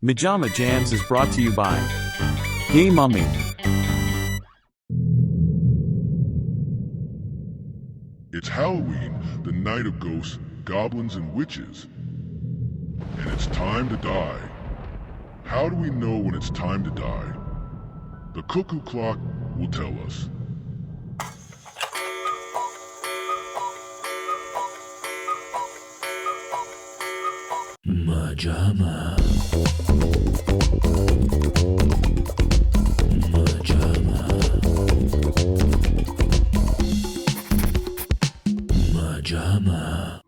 MaJaMa Jams is brought to you by Game Mummy. It's Halloween, the night of ghosts, goblins, and witches. And it's time to die. How do we know when it's time to die? The cuckoo clock will tell us. MaJaMa. MaJaMa. MaJaMa.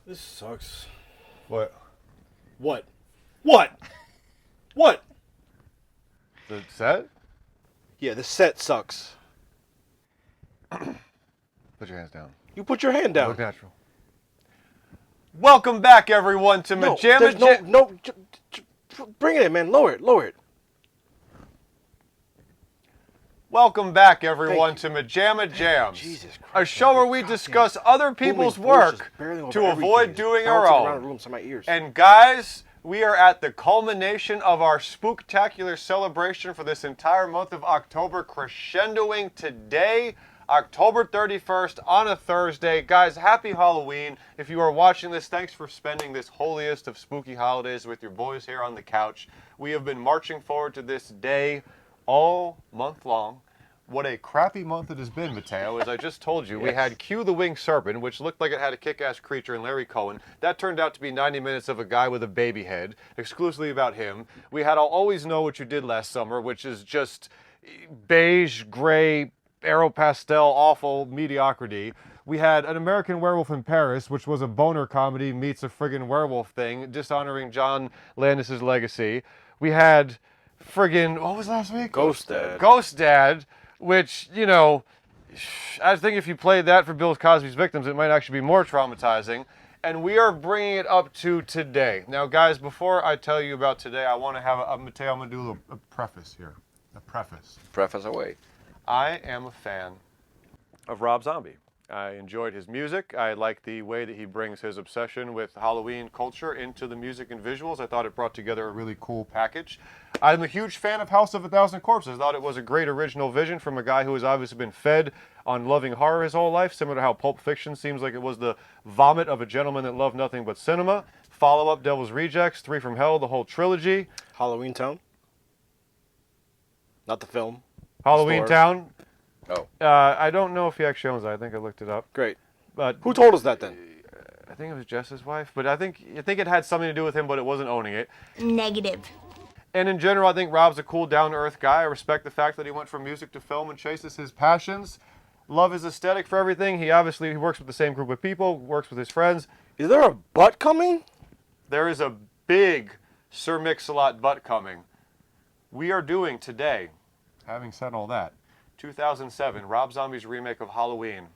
This sucks. What? What? What? What? The set? Yeah, the set sucks. Put your hands down. You put your hand down. Look natural. Welcome back, everyone, to No, MaJaMa. there's no. Bring it in, man. Lower it. Lower it. Welcome back, everyone, Thank to MaJaMa Jams, Jesus Christ, a show where we discuss other people's work to avoid doing our own. And guys, we are at the culmination of our spooktacular celebration for this entire month of October, crescendoing today, October 31st, on a Thursday. Guys, happy Halloween. If you are watching this, thanks for spending this holiest of spooky holidays with your boys here on the couch. We have been marching forward to this day all month long. What a crappy month it has been, Mateo. As I just told you, we had Q the Winged Serpent, which looked like it had a kick-ass creature in Larry Cohen. That turned out to be 90 minutes of a guy with a baby head, exclusively about him. We had I'll Always Know What You Did Last Summer, which is just beige, gray, aeropastel, awful mediocrity. We had An American Werewolf in Paris, which was a boner comedy meets a friggin' werewolf thing, dishonoring John Landis's legacy. We had friggin', what was last week? Ghost Dad. Ghost Dad, which, you know, I think if you played that for Bill Cosby's victims, it might actually be more traumatizing. And we are bringing it up to today. Now, guys, before I tell you about today, I want to have Mateo, I'm going to do a preface here. A preface. Preface away. I am a fan of Rob Zombie. I enjoyed his music. I like the way that he brings his obsession with Halloween culture into the music and visuals. I thought it brought together a really cool package. I'm a huge fan of House of a Thousand Corpses. I thought it was a great original vision from a guy who has obviously been fed on loving horror his whole life, similar to how Pulp Fiction seems like it was the vomit of a gentleman that loved nothing but cinema. Follow-up, Devil's Rejects, Three from Hell, the whole trilogy. Halloween Town. Not the film. Halloween Stores. Town. Oh. I don't know if he actually owns that. I think I looked it up. Great. But Who told us that then? I think it was Jess's wife, but I think it had something to do with him, but it wasn't owning it. Negative. And in general, I think Rob's a cool, down-to-earth guy. I respect the fact that he went from music to film and chases his passions. Love his aesthetic for everything. He works with the same group of people, works with his friends. Is there a butt coming? There is a big Sir Mix-a-Lot butt coming. We are doing today, having said all that, 2007, Rob Zombie's remake of Halloween.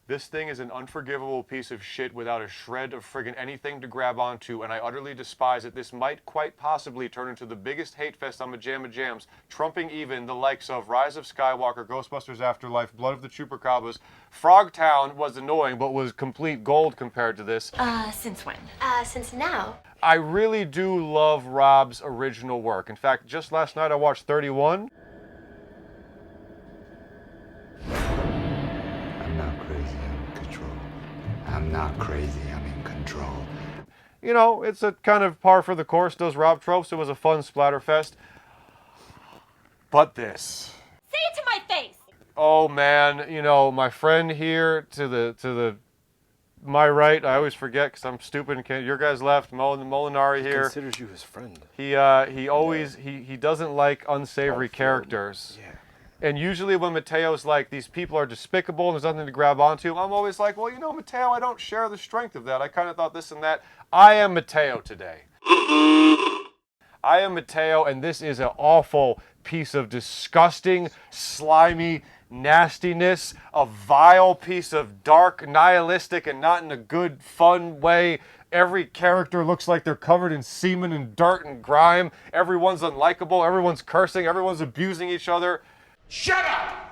This thing is an unforgivable piece of shit without a shred of friggin' anything to grab onto, and I utterly despise it. This might quite possibly turn into the biggest hate fest on MaJaMa Jams, trumping even the likes of Rise of Skywalker, Ghostbusters Afterlife, Blood of the Chupacabras. Frogtown was annoying, but was complete gold compared to this. Since when? Since now. I really do love Rob's original work. In fact, just last night I watched 31. I'm not crazy, I'm in control. I'm not crazy, I'm in control. You know, it's a kind of par for the course, those Rob tropes. It was a fun splatterfest. But this. Say it to my face! Oh man, you know, my friend here to my right, I always forget because I'm stupid and can't, your guys left, Molinari here. He considers you his friend. He doesn't like unsavory characters. Yeah. And usually when Mateo's like, these people are despicable and there's nothing to grab onto, I'm always like, well, you know, Mateo, I don't share the strength of that. I kind of thought this and that. I am Mateo today. I am Mateo, and this is an awful piece of disgusting, slimy, nastiness, a vile piece of dark, nihilistic, and not in a good, fun way. Every character looks like they're covered in semen and dirt and grime. Everyone's unlikable. Everyone's cursing. Everyone's abusing each other. Shut up!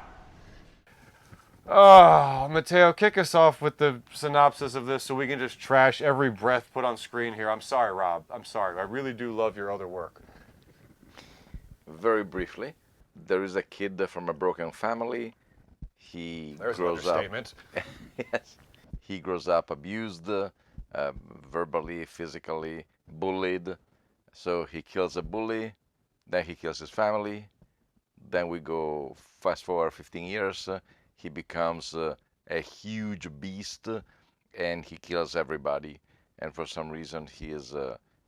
Oh, Mateo, kick us off with the synopsis of this so we can just trash every breath put on screen here. I'm sorry, Rob. I'm sorry. I really do love your other work. Very briefly, there is a kid from a broken family. There's an understatement. Yes. He grows up abused, verbally, physically, bullied. So he kills a bully, then he kills his family. Then we go fast forward 15 years. He becomes a huge beast, and he kills everybody. And for some reason, he is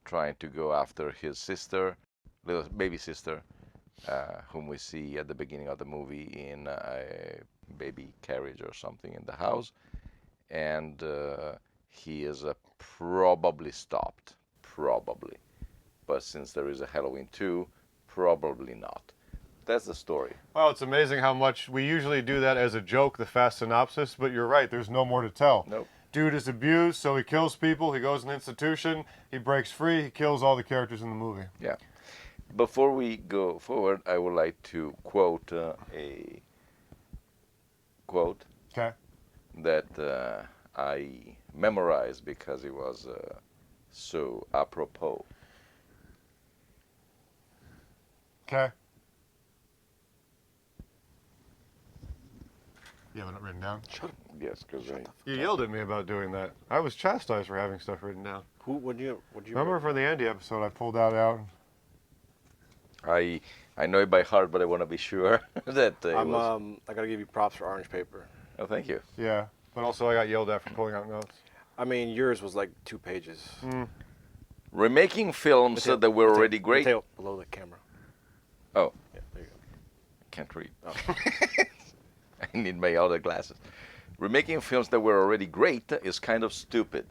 trying to go after his sister, little baby sister, whom we see at the beginning of the movie in a baby carriage or something in the house. And he is probably stopped, probably. But since there is a Halloween 2, probably not. That's the story. Well, it's amazing how much we usually do that as a joke, the fast synopsis, but you're right, there's no more to tell. Nope. Dude is abused, so he kills people, he goes in an institution, he breaks free, he kills all the characters in the movie. Yeah. Before we go forward, I would like to quote a quote that I memorized because it was so apropos. Okay. You have it written down? Shut up. Yes, because You yelled at me about doing that. I was chastised for having stuff written down. Would you Remember for the Andy episode, I pulled that out. I know it by heart, but I want to be sure that I gotta give you props for orange paper. Oh, thank you. Yeah, but also I got yelled at for pulling out notes. I mean, yours was like 2 pages. Remaking films that were already great. Mateo, below the camera. Oh. Yeah, there you go. Can't read. Oh. I need my other glasses. Remaking films that were already great is kind of stupid.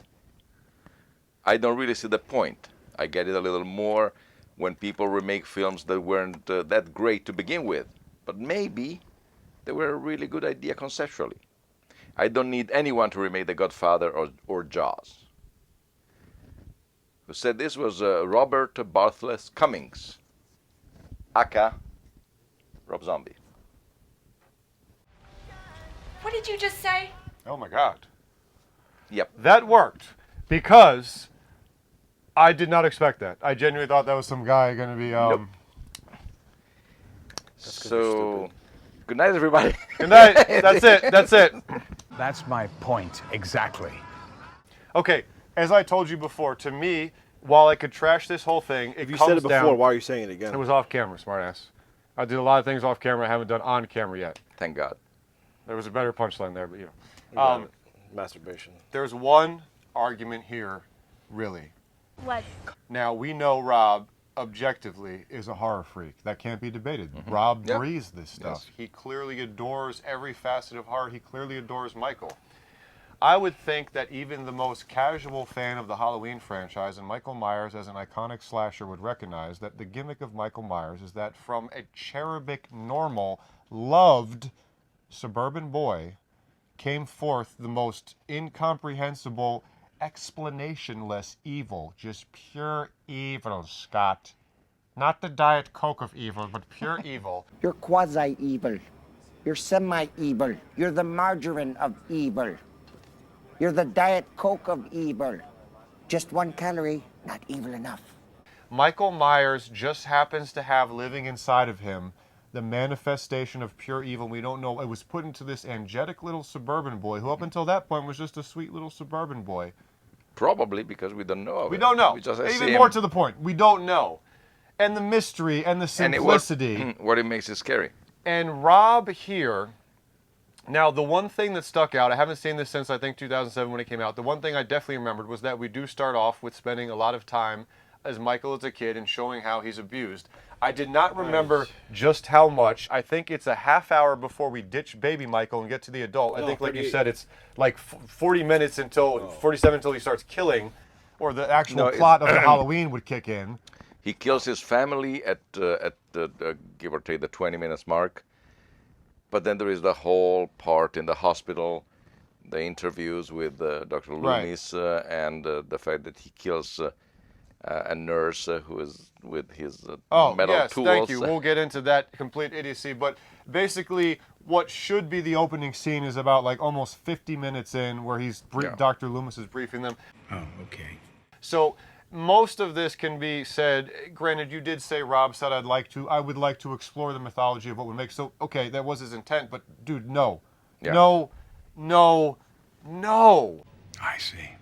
I don't really see the point. I get it a little more when people remake films that weren't that great to begin with. But maybe they were a really good idea conceptually. I don't need anyone to remake The Godfather or Jaws. Who said this was Robert Barthelmess Cummings, aka Rob Zombie. What did you just say? Oh my God. Yep. That worked because I did not expect that. I genuinely thought that was some guy going to be. Nope. So, good night, everybody. Good night. That's it. That's it. That's my point, exactly. Okay, as I told you before, to me, while I could trash this whole thing, If you said it before, why are you saying it again? It was off camera, smartass. I did a lot of things off camera I haven't done on camera yet. Thank God. There was a better punchline there, but you know. Masturbation. There's one argument here, really. What? Now, we know Rob, objectively, is a horror freak. That can't be debated. Rob breathes this stuff. Yes. He clearly adores every facet of horror. He clearly adores Michael. I would think that even the most casual fan of the Halloween franchise and Michael Myers as an iconic slasher would recognize that the gimmick of Michael Myers is that from a cherubic, normal, loved suburban boy came forth the most incomprehensible, explanationless evil. Just pure evil, Scott. Not the Diet Coke of evil, but pure evil. You're quasi-evil. You're semi-evil. You're the margarine of evil. You're the Diet Coke of evil. Just 1 calorie, not evil enough. Michael Myers just happens to have living inside of him the manifestation of pure evil. We don't know. It was put into this angelic little suburban boy who up until that point was just a sweet little suburban boy. Probably because we don't know of it. We don't know. We just Even more to the point, we don't know. And the mystery and the simplicity. What it makes it scary. And Rob here, now the one thing that stuck out, I haven't seen this since I think 2007 when it came out, the one thing I definitely remembered was that we do start off with spending a lot of time as Michael as a kid and showing how he's abused. I did not remember just how much. I think it's a half hour before we ditch baby Michael and get to the adult. I think, like you said, it's like 40 minutes until 47 until he starts killing, or the actual plot of the Halloween would kick in. He kills his family at give or take the 20 minutes mark. But then there is the whole part in the hospital, the interviews with Dr. Loomis, and the fact that he kills a nurse who is with his metal tools. Thank you. We'll get into that complete idiocy. But basically, what should be the opening scene is about like almost 50 minutes in, where Dr. Loomis is briefing them. Oh, okay. So most of this can be said. Granted, you did say, Rob said, I would like to explore the mythology of what would make. So okay, that was his intent. But dude, no, no. I see.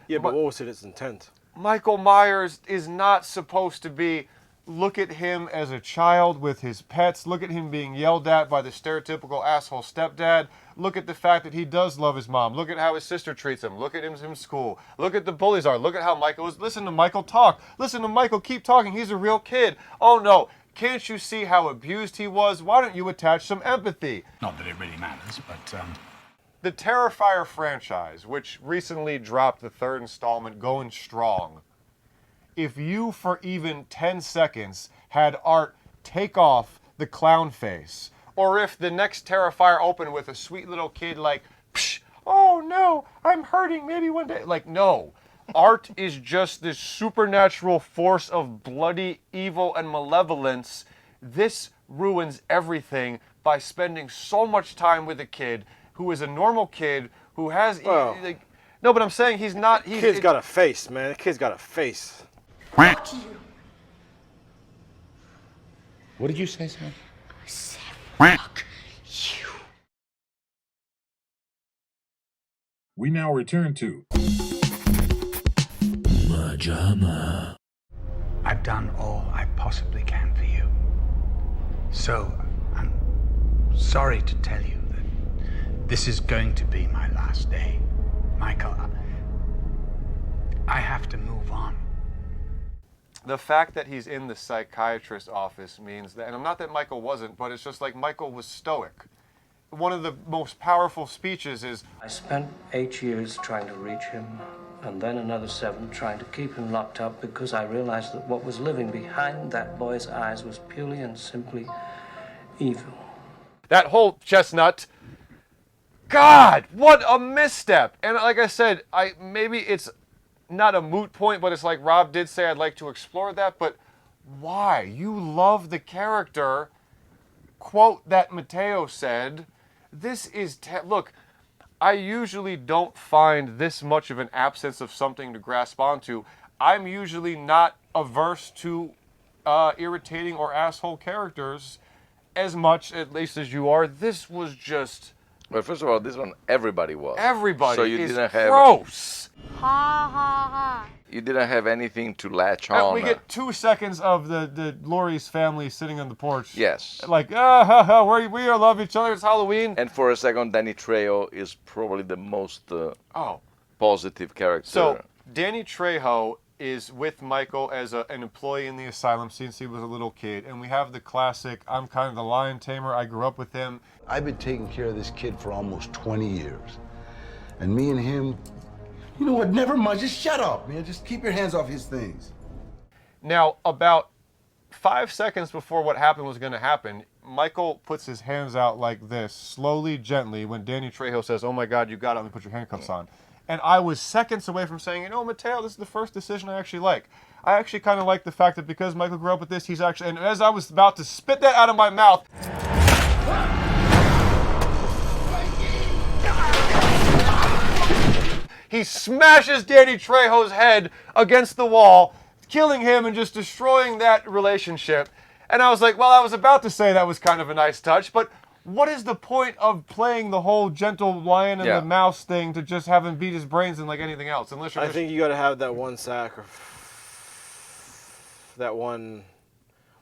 Yeah, but what was his intent? Michael Myers is not supposed to be, look at him as a child with his pets, look at him being yelled at by the stereotypical asshole stepdad, look at the fact that he does love his mom, look at how his sister treats him, look at him in school, look at the bullies are, look at how Michael is, listen to Michael talk, listen to Michael keep talking, he's a real kid. Oh no, can't you see how abused he was? Why don't you attach some empathy? Not that it really matters, but The Terrifier franchise, which recently dropped the 3rd installment, going strong. If you, for even 10 seconds, had Art take off the clown face, or if the next Terrifier opened with a sweet little kid like, psh, oh no, I'm hurting, maybe one day. Like, no. Art is just this supernatural force of bloody evil and malevolence. This ruins everything by spending so much time with a kid who is a normal kid who has no, but I'm saying he's not. Kid's got a face, man. The kid's got a face. Fuck you. what did you say, son? I said fuck you. We now return to MaJaMa. I've done all I possibly can for you. So, I'm sorry to tell you that this is going to be my last day. Michael, I have to move on. The fact that he's in the psychiatrist's office means that, and I'm not that Michael wasn't, but it's just like Michael was stoic. One of the most powerful speeches is, I spent 8 years trying to reach him, and then another 7 trying to keep him locked up because I realized that what was living behind that boy's eyes was purely and simply evil. that whole chestnut, God, what a misstep. And like I said, maybe it's not a moot point, but it's like Rob did say, I'd like to explore that, but why? You love the character. Quote that Mateo said, this is, look, I usually don't find this much of an absence of something to grasp onto. I'm usually not averse to irritating or asshole characters as much, at least as you are. This was just... Well, first of all, this one, everybody was. Everybody so you is didn't have, Ha gross. ha ha. You didn't have anything to latch on. We get 2 seconds of the Laurie's family sitting on the porch. Yes. Like, we all love each other, it's Halloween. And for a second, Danny Trejo is probably the most positive character. So, Danny Trejo is with Michael as an employee in the asylum since he was a little kid. And we have the classic, I'm kind of the lion tamer, I grew up with him. I've been taking care of this kid for almost 20 years. And me and him, you know what, never mind, just shut up, man. Just keep your hands off his things. Now, about 5 seconds before what happened was going to happen, Michael puts his hands out like this, slowly, gently, when Danny Trejo says, oh my God, you got it, let me put your handcuffs on. And I was seconds away from saying, you know, Mateo, this is the first decision I actually like. I actually kind of like the fact that because Michael grew up with this, he's actually, and as I was about to spit that out of my mouth, he smashes Danny Trejo's head against the wall, killing him and just destroying that relationship. And I was like, well, I was about to say that was kind of a nice touch, but what is the point of playing the whole gentle lion and the mouse thing to just have him beat his brains in like anything else? Unless you're I think you got to have that one that one,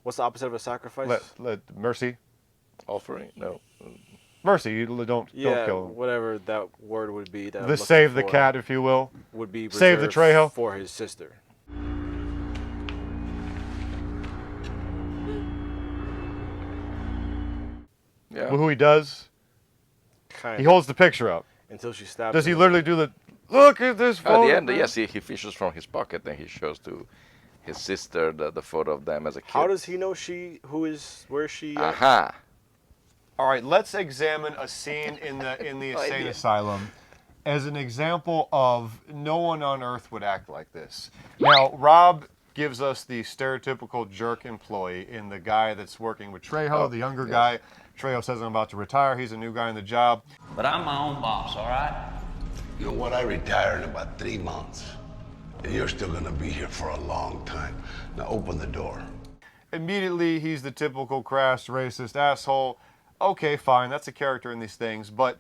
what's the opposite of a sacrifice? Mercy? Offering? No. Mercy, you don't kill him. Whatever that word would be. That the save the cat, if you will. Would be save the Trejo for his sister. Yeah. Who he does? Kind he holds the picture up. Until she stabs Does he him. literally do the, look at this photo? At the end, yes, he fishes from his pocket and he shows to his sister the photo of them as a kid. How does he know where she? Aha. All right, let's examine a scene in the insane asylum as an example of no one on earth would act like this. Now, Rob gives us the stereotypical jerk employee in the guy that's working with Trejo, the younger guy. Trejo says, I'm about to retire. He's a new guy in the job. But I'm my own boss, all right? You know what? I retire in about 3 months. And you're still gonna be here for a long time. Now open the door. Immediately, he's the typical crass, racist asshole. Okay, fine, that's a character in these things, but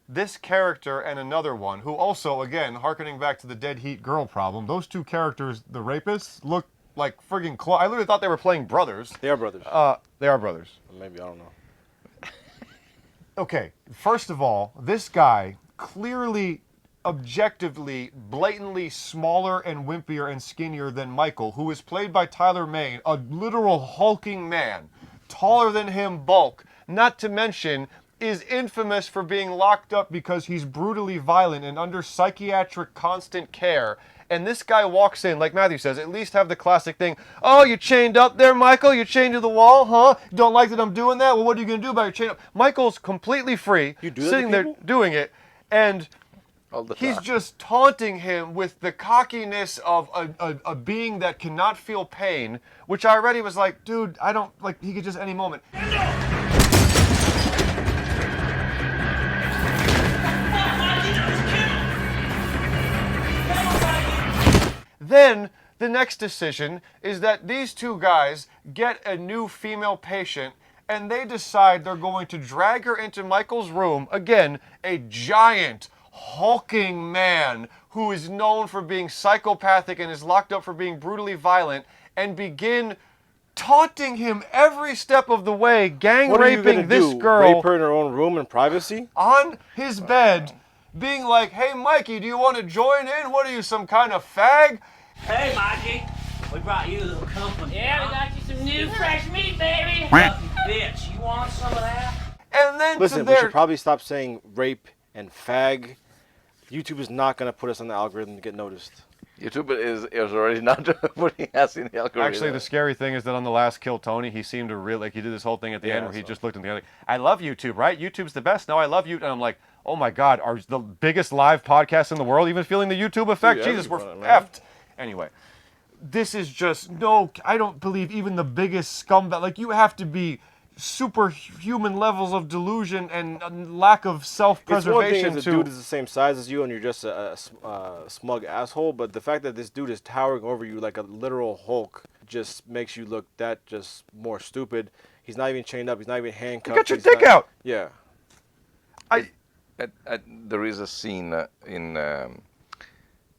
this character and another one, who also, again, hearkening back to the dead heat girl problem, those two characters, the rapists, look like friggin' I literally thought they were playing brothers. They are brothers. They are brothers. Maybe, I don't know. Okay, first of all, this guy, clearly, objectively, blatantly smaller and wimpier and skinnier than Michael, who is played by Tyler Mane, a literal hulking man, taller than him, bulk, not to mention is infamous for being locked up because he's brutally violent and under psychiatric constant care. And this guy walks in, like Matthew says, at least have the classic thing, oh, you chained up there, Michael? You chained to the wall, huh? Don't like that I'm doing that? Well, what are you going to do about your chain up? Michael's completely free, sitting there doing it, and he's just taunting him with the cockiness of a being that cannot feel pain, which I already was like, dude, I don't, like, he could just any moment. Then, the next decision is that these two guys get a new female patient and they decide they're going to drag her into Michael's room. Again, a giant, hulking man who is known for being psychopathic and is locked up for being brutally violent, and begin taunting him every step of the way, gang raping this girl. Rape her in her own room in privacy? On his bed, being like, hey, Mikey, do you want to join in? What are you, some kind of fag? Hey, Mikey, we brought you a little company. Yeah, we got you some new fresh meat, baby. Lucky bitch, you want some of that? And then listen, we should probably stop saying rape and fag. YouTube is not going to put us on the algorithm to get noticed. YouTube is already not putting us in the algorithm. Actually, the scary thing is that on the last Kill Tony, he seemed to really, like, he did this whole thing at the end where he just looked at the other, like, I love YouTube, right? YouTube's the best. No, I love you. And I'm like, oh my God, are the biggest live podcasts in the world even feeling the YouTube effect? Dude, Jesus, we're effed. Anyway, this is just, no, I don't believe even the biggest scumbag, like, you have to be superhuman levels of delusion and lack of self-preservation. It's one thing if the dude is the same size as you and you're just a smug asshole, but the fact that this dude is towering over you like a literal Hulk just makes you look that just more stupid. He's not even chained up. He's not even handcuffed. You got your dick out. Yeah. There is a scene in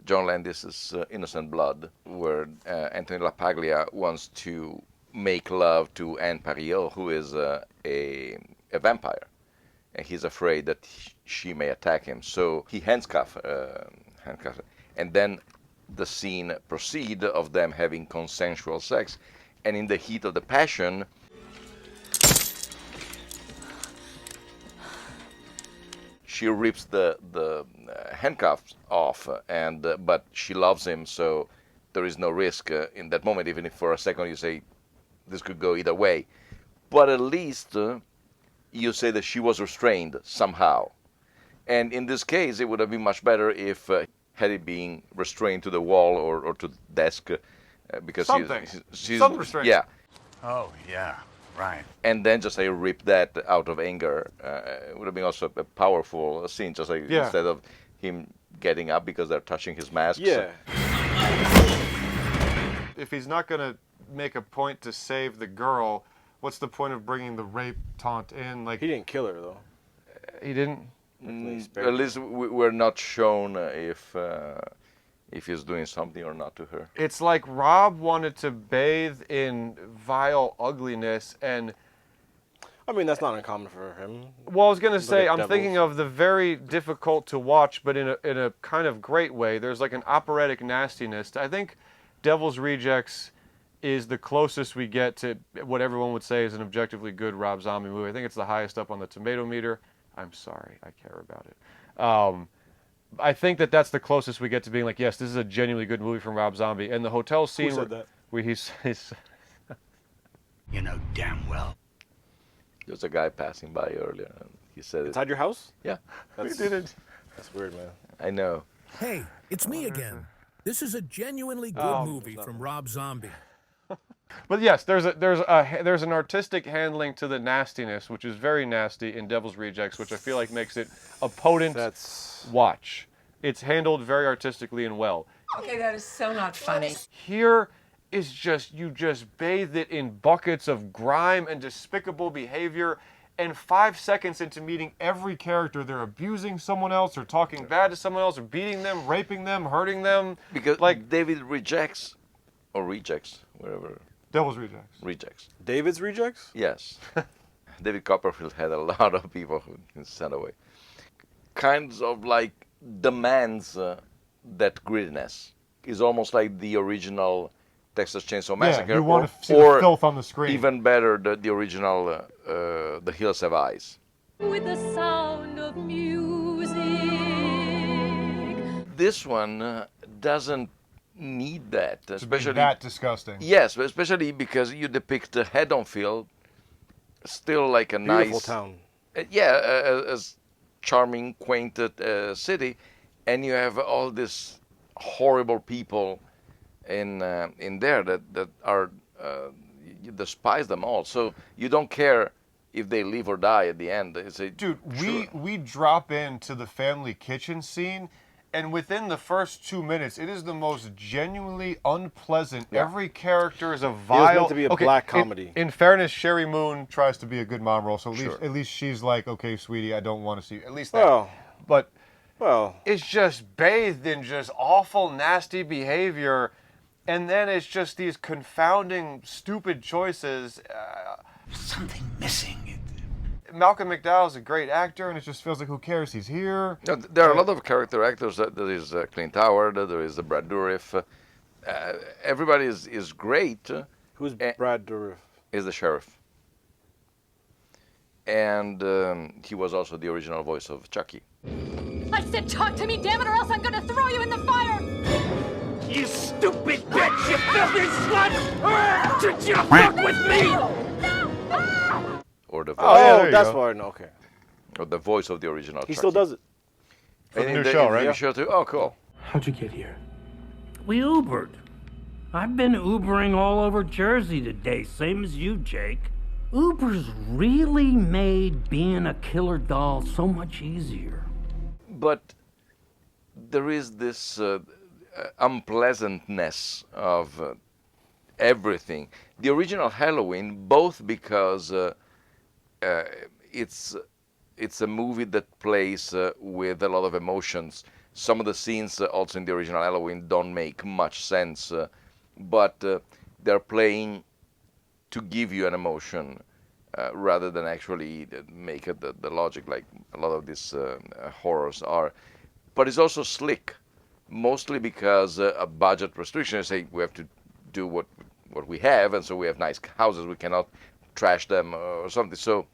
John Landis's Innocent Blood where Anthony LaPaglia wants to make love to Anne Pariot, who is a vampire, and he's afraid that she may attack him. So he handcuffs her, and then the scene proceeds of them having consensual sex, and in the heat of the passion, she rips the handcuffs off, and but she loves him, so there is no risk in that moment, even if for a second you say, this could go either way. But at least you say that she was restrained somehow. And in this case, it would have been much better if had it been restrained to the wall or to the desk. Because she's some restraint. Yeah. Oh, yeah, right. And then just say rip that out of anger. It would have been also a powerful scene, just like instead of him getting up because they're touching his mask. Yeah. If he's not going to make a point to save the girl, what's the point of bringing the rape taunt in? Like, he didn't kill her though. He didn't. At least we're not shown if he's doing something or not to her. It's like Rob wanted to bathe in vile ugliness, and I mean that's not uncommon for him. Well, I was gonna say I'm thinking of the very difficult to watch, but in a kind of great way. There's like an operatic nastiness. I think Devil's Rejects is the closest we get to what everyone would say is an objectively good Rob Zombie movie. I think it's the highest up on the tomato meter. I'm sorry, I care about it. I think that's the closest we get to being like, yes, this is a genuinely good movie from Rob Zombie. And the hotel scene Who said that? where he's You know damn well There's a guy passing by earlier, and he said Inside your house? Yeah. We did it. That's weird, man. I know. Hey, it's me again. This is a genuinely good movie from Rob Zombie. But yes, there's an artistic handling to the nastiness, which is very nasty in Devil's Rejects, which I feel like makes it a potent watch. It's handled very artistically and well. Okay, that is so not funny. Here is just, you just bathe it in buckets of grime and despicable behavior, and 5 seconds into meeting every character, they're abusing someone else, or talking bad to someone else, or beating them, raping them, hurting them. Because like David rejects, or rejects, wherever. Devil's Rejects. Rejects. David's Rejects? Yes. David Copperfield had a lot of people who he sent away. Kinds of like demands that grittiness. Is almost like the original Texas Chainsaw Massacre. Yeah, you want to see the filth on the screen. Even better, the original The Hills Have Eyes. With the sound of music. This one doesn't need that, especially that disgusting. Yes, but especially because you depict the Haddonfield still like a Beautiful nice town. A charming, quaint city, and you have all these horrible people in there that are you despise them all. So you don't care if they live or die at the end. It's a, Dude, sure. we drop into the family kitchen scene, and within the first 2 minutes, it is the most genuinely unpleasant. Yeah. Every character is a It was vile. meant to be a black comedy. In fairness, Sherry Moon tries to be a good mom role, so Sure. at least she's like, okay, sweetie, I don't want to see you. At least that. Well, It's just bathed in just awful, nasty behavior, and then it's just these confounding, stupid choices. Something missing. Malcolm McDowell's a great actor, and it just feels like, who cares? He's here. No, there are a lot of character actors. There is Clint Howard. There is Brad Dourif. Everybody is great. Who's Brad Dourif? Is the sheriff. And he was also the original voice of Chucky. I said talk to me, damn it, or else I'm gonna throw you in the fire! You stupid bitch! You filthy slut! Did you fuck with me? Or the voice. Oh, that's why. No, okay. Or the voice of the original He Chucky. still does it. For the In new the- show, in the right? new show too? Oh, cool. How'd you get here? We Ubered. I've been Ubering all over Jersey today, same as you, Jake. Uber's really made being a killer doll so much easier. But there is this unpleasantness of everything. The original Halloween, both because it's a movie that plays with a lot of emotions. Some of the scenes also in the original Halloween don't make much sense, but they're playing to give you an emotion rather than actually make it the logic like a lot of these horrors are. But it's also slick, mostly because a budget restriction. Say we have to do what we have, and so we have nice houses. We cannot trash them or something. So.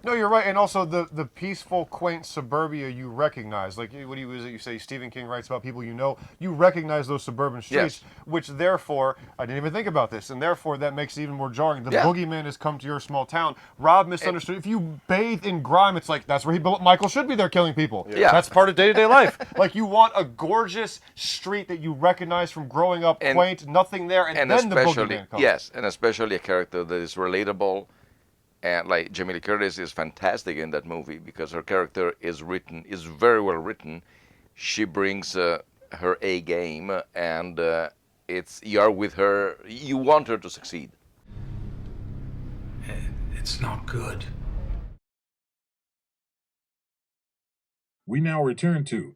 No, you're right, and also the peaceful, quaint suburbia you recognize. Like, what do you say? Stephen King writes about people you know. You recognize those suburban streets, Yes. which therefore, I didn't even think about this, and therefore that makes it even more jarring. The boogeyman has come to your small town. Rob misunderstood. If you bathe in grime, it's like, that's where Michael should be there killing people. Yeah. That's part of day-to-day life. Like, you want a gorgeous street that you recognize from growing up, quaint, nothing there, and then the boogeyman comes. Yes, and especially a character that is relatable. And like Jamie Lee Curtis is fantastic in that movie because her character is very well written. She brings her A game, and you are with her. You want her to succeed. It's not good. We now return to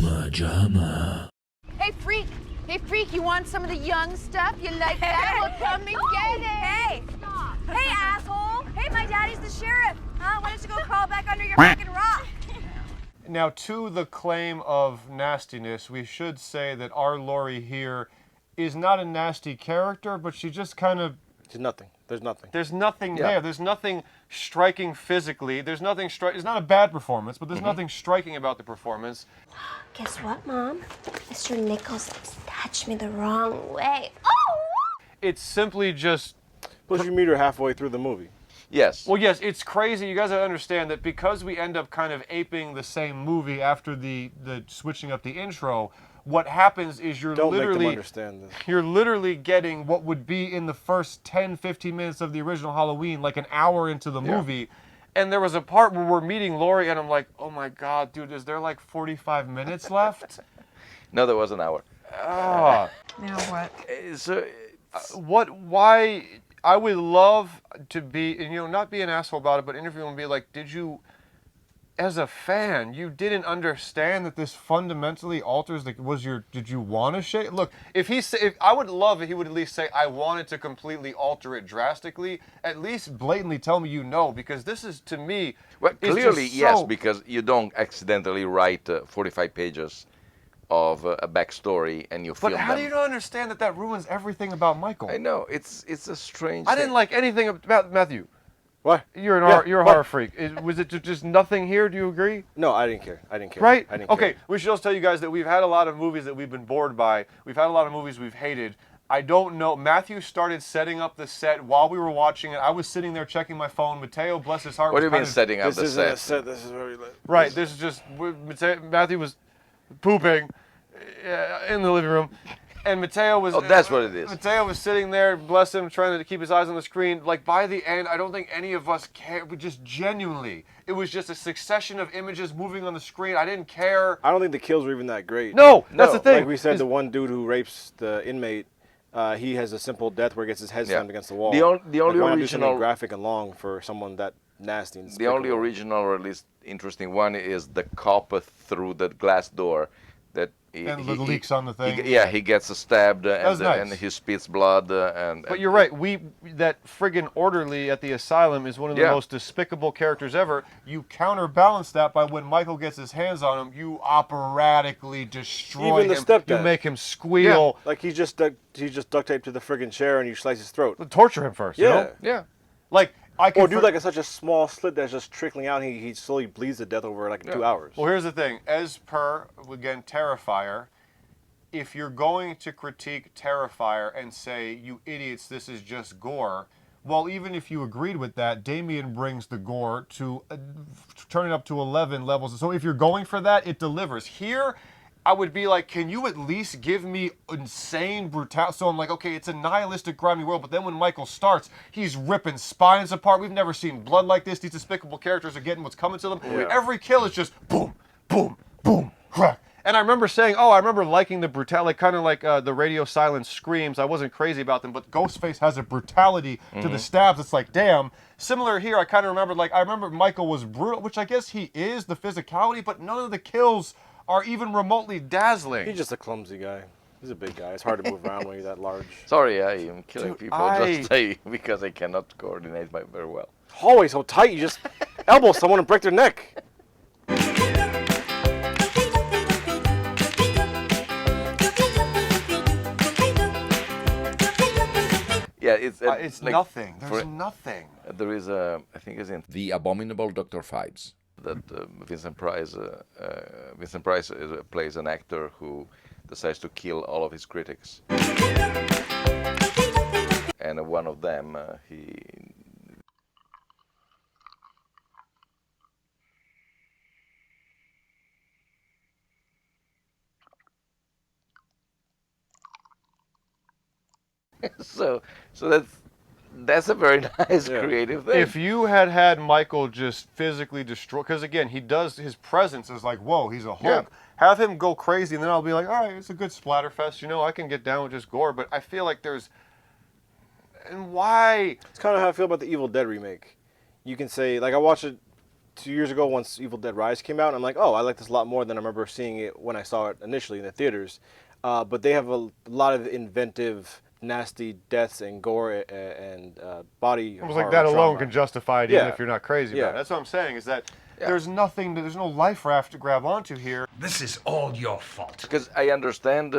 MaJaMa. Hey, freak! Hey, freak, you want some of the young stuff? You like that? Well, come and get it! Hey! Stop! Hey, asshole! Hey, my daddy's the sheriff! Huh? Why don't you go crawl back under your fucking rock? Now, to the claim of nastiness, we should say that our Laurie here is not a nasty character, but she just kind of... She's nothing. There's nothing. There's nothing there. There's nothing striking physically. There's nothing It's not a bad performance, but there's nothing striking about the performance. Guess what, Mom? Mr. Nichols touched me the wrong way. Oh! It's simply just Plus, you meet her halfway through the movie. Yes. Well, yes, it's crazy. You guys gotta understand that because we end up kind of aping the same movie after the switching up the intro, what happens is you're Don't literally make them understand this. You're literally getting what would be in the first 10, 15 minutes of the original Halloween, like an hour into the movie. And there was a part where we're meeting Laurie, and I'm like, oh my God, dude, is there like 45 minutes left? No, there was an hour. Ah. Now what? So, why, I would love to be, and not be an asshole about it, but interview and be like, did you, as a fan, you didn't understand that this fundamentally alters did you want to shake? Look, if I would love if he would at least say, I wanted to completely alter it drastically, at least blatantly tell me because this is, to me, well, clearly, just yes, because you don't accidentally write 45 pages of a backstory and you film But how do you not understand that ruins everything about Michael? I know, it's a strange I didn't like anything about Matthew. What? You're a horror freak. Was it just nothing here? Do you agree? No, I didn't care. Right? I didn't okay, care. we should also tell you guys that we've had a lot of movies that we've been bored by. We've had a lot of movies we've hated. I don't know. Matthew started setting up the set while we were watching it. I was sitting there checking my phone. Mateo, bless his heart. What do you mean setting up the set? This isn't a set. This is where we live. Right. This is just Matthew was pooping in the living room. And Mateo was... Oh, that's what it is. Mateo was sitting there, bless him, trying to keep his eyes on the screen. Like, by the end, I don't think any of us cared. We just genuinely... It was just a succession of images moving on the screen. I didn't care. I don't think the kills were even that great. No, that's the thing. Like we said, the one dude who rapes the inmate, he has a simple death where he gets his head slammed against the wall. The only like, original... graphic and long for someone that nasty and The only original, or at least interesting one, is the cop through the glass door. That he leaks on the thing. He gets stabbed nice. And he spits blood. But you're right. That friggin' orderly at the asylum is one of the most despicable characters ever. You counterbalance that by when Michael gets his hands on him, you operatically destroy Even the him. stepdad. You make him squeal. Yeah, like he's just duct taped to the friggin' chair and you slice his throat. Torture him first. Yeah. You know? Yeah. Like. Or do like such a small slit that's just trickling out and he slowly bleeds to death over like 2 hours. Well, here's the thing. As per, again, Terrifier, if you're going to critique Terrifier and say, you idiots, this is just gore, well, even if you agreed with that, Damien brings the gore to turn it up to 11 levels. So if you're going for that, it delivers. Here, I would be like, can you at least give me insane brutality? So I'm like, okay, it's a nihilistic, grimy world, but then when Michael starts, he's ripping spines apart. We've never seen blood like this. These despicable characters are getting what's coming to them. Yeah. Every kill is just boom, boom, boom, crack. And I remember saying, I remember liking the brutality, kind of like the radio silence screams. I wasn't crazy about them, but Ghostface has a brutality to the stabs. It's like, damn. Similar here, I kind of remembered, I remember Michael was brutal, which I guess he is, the physicality, but none of the kills are even remotely dazzling. He's just a clumsy guy. He's a big guy. It's hard to move around when you're that large. Sorry, I am killing people just because I cannot coordinate very well. Hallway so tight, you just elbow someone and break their neck. Yeah, it's like, nothing. There's nothing. There is I think it's in The Abominable Dr. Phibes. That Vincent Price plays an actor who decides to kill all of his critics, and one of them he. so that's a very nice creative thing. If you had Michael just physically destroy, because again, his presence is like, whoa, he's a Hulk. Yeah. Have him go crazy, and then I'll be like, all right, it's a good splatterfest. I can get down with just gore, but I feel like and why? It's kind of how I feel about the Evil Dead remake. You can say, I watched it 2 years ago once Evil Dead Rise came out, and I'm like, oh, I like this a lot more than I remember seeing it when I saw it initially in the theaters. But they have a lot of inventive, nasty deaths and gore and body. Almost like that alone can justify it, even if you're not crazy about it. That's what I'm saying, is that there's nothing, there's no life raft to grab onto here. This is all your fault. Because I understand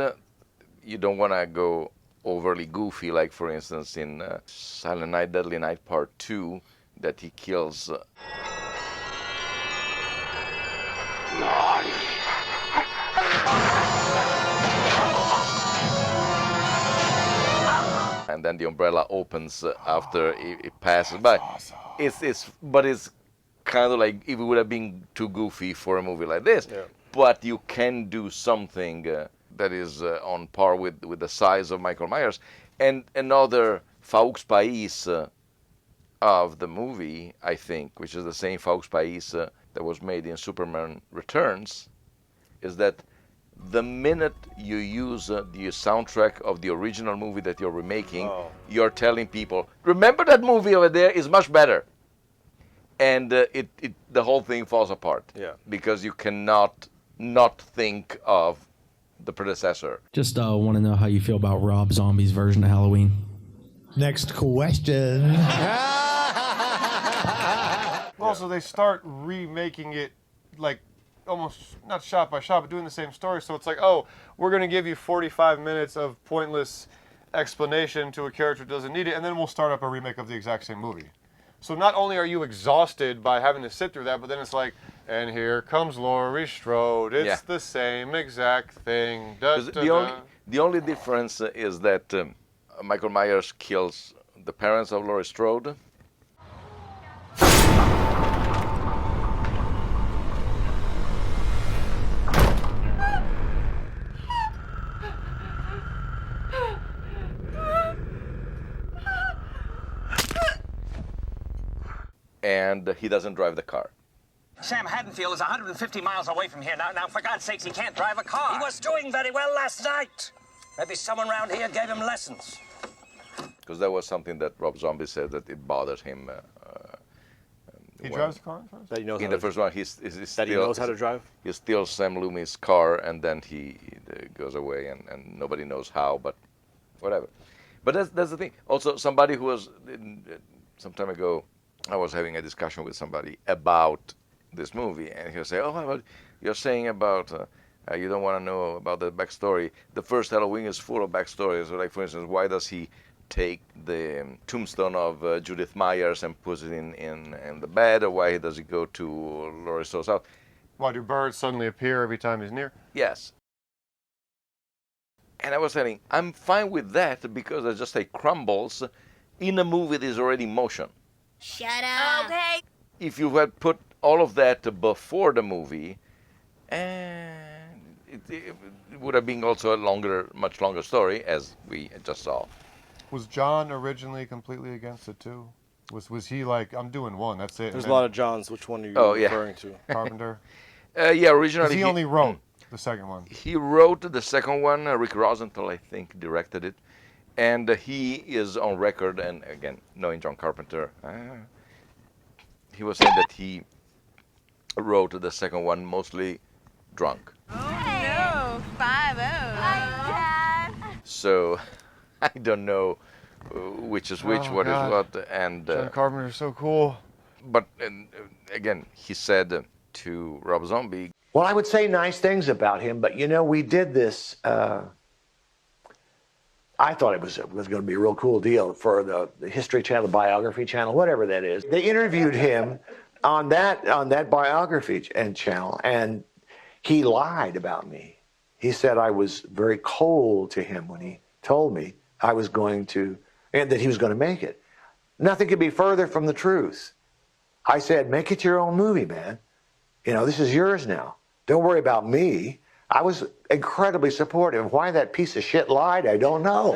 you don't want to go overly goofy, like for instance in Silent Night, Deadly Night Part 2, that he kills... And and then the umbrella opens after it passes by. Awesome. It's kind of like if it would have been too goofy for a movie like this. Yeah. But you can do something that is on par with the size of Michael Myers. And another Faux Pais of the movie, I think, which is the same Faux Pais that was made in Superman Returns, is that the minute you use the soundtrack of the original movie that you're remaking, you're telling people, remember that movie over there is much better. And the whole thing falls apart. Yeah. Because you cannot not think of the predecessor. Just want to know how you feel about Rob Zombie's version of Halloween. Next question. Also, they start remaking it like almost not shot by shot, but doing the same story. So it's like, oh, we're going to give you 45 minutes of pointless explanation to a character who doesn't need it, and then we'll start up a remake of the exact same movie. So not only are you exhausted by having to sit through that, but then it's like, and here comes Laurie Strode. It's the same exact thing. The only difference is that Michael Myers kills the parents of Laurie Strode. And he doesn't drive the car. Sam Haddonfield is 150 miles away from here. Now, for God's sakes, he can't drive a car. He was doing very well last night. Maybe someone around here gave him lessons. Because that was something that Rob Zombie said that it bothered him. He drives the car first? That he knows in how the first one, he knows how to drive? He steals Sam Loomis' car, and then he goes away, and nobody knows how, but whatever. But that's the thing. Also, somebody who was, some time ago, I was having a discussion with somebody about this movie, and he'll say, oh, you're saying about you don't want to know about the backstory. The first Halloween is full of backstories. So, like, for instance, why does he take the tombstone of Judith Myers and puts it in the bed, or why does he go to Laurie Strode's house? Why do birds suddenly appear every time he's near? Yes. And I was saying, I'm fine with that because it's just like crumbles in a movie that is already in motion. Shut up. Okay. If you had put all of that before the movie, it would have been also a much longer story, as we just saw. Was John originally completely against it too? Was he like, I'm doing one, that's it? There's a lot of Johns. Which one are you referring to? Carpenter? Yeah, originally. He only wrote the second one. He wrote the second one. Rick Rosenthal, I think, directed it. And he is on record, and again, knowing John Carpenter, he was saying that he wrote the second one mostly drunk. Oh, no. 5-0. Hi, Dad. So I don't know which is which, what is what. And John Carpenter's so cool. But again, he said to Rob Zombie, well, I would say nice things about him, but you know, we did this. I thought it was going to be a real cool deal for the History Channel, the Biography Channel, whatever that is. They interviewed him on that biography channel, and he lied about me. He said I was very cold to him when he told me I was going to, and that he was going to make it. Nothing could be further from the truth. I said, make it your own movie, man. You know, this is yours now. Don't worry about me. I was incredibly supportive. Why that piece of shit lied, I don't know.